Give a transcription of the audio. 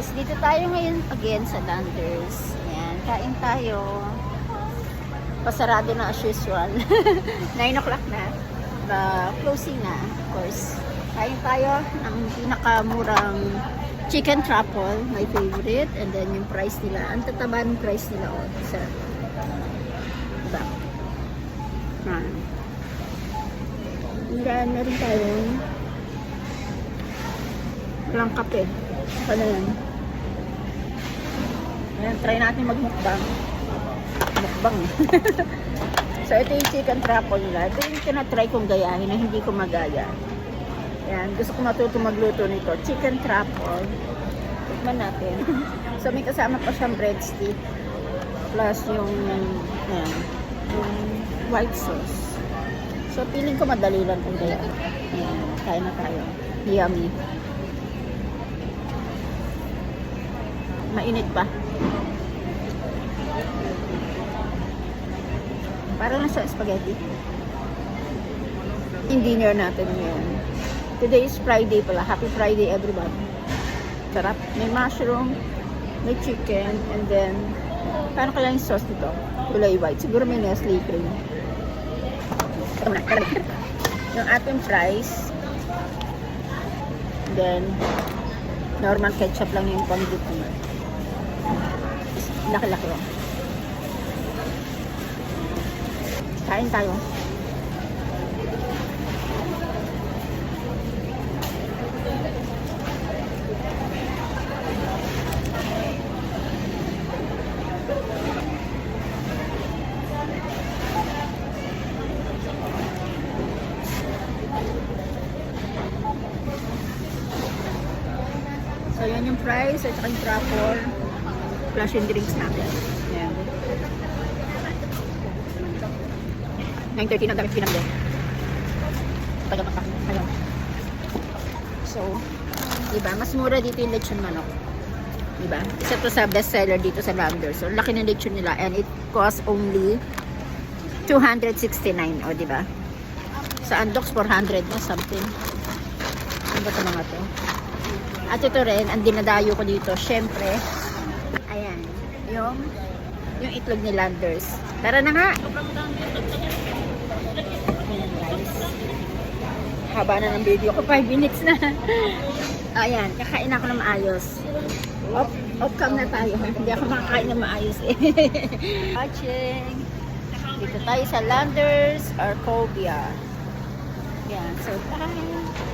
guys, dito tayo ngayon again sa Landers. Ayan, kain tayo. Pasarado na as usual. 9 o'clock na. Closing na, of course. Kain tayo ng pinakamurang chicken truffle, my favorite. And then yung price nila, ang tataba ng price nila. Oh, isa. Diba? Na rin tayo. Walang kape. Ano yan? Ayan, try natin magmukbang. Mukbang. So, ito yung chicken truffle nila. Ito yung tinatry kong gayahin na hindi ko magaya. Ayan, gusto ko matuto magluto nito. Chicken truffle. Tikman natin. So, may kasama pa siyang breadstick. Plus yung, ayan, yung white sauce. So, feeling ko madali lang kung gaya. Ayan, kain na tayo. Yummy. Mainit pa. Parang nasa spaghetti. Yung dinner natin ngayon. Today is Friday pala. Happy Friday everyone. Sarap. May mushroom, may chicken, and then paano kaya yung sauce nito? Kulay white. Siguro may Nestle cream. Yung ating fries. Then normal ketchup lang yung pang-dip naman. Laki-laki lang. Kain tayo. So, yan yung fries at saka yung truffle. Plus yung drinks natin. Ayan. 9:30 na dami pinamili. Tagal pa. Ayan. So, diba? Mas mura dito yung lechon manok. Diba? Isa to sa best seller dito sa Landers. So, laki ng lechon nila. And it costs only 269. O, diba? Sa Andox, 400 na something. Ano ba ito mga to? At ito rin, ang dinadayo ko dito, syempre, ayan, yung itlog ni Landers. Tara na nga! Ayan guys. Haba na ng video ko, 5 minutes na. Ayan, kakain ako ng maayos. Off cam na tayo. Hindi ako makakain ng maayos eh. Watching! Dito tayo sa Landers, Arcovia. Ayan, so bye!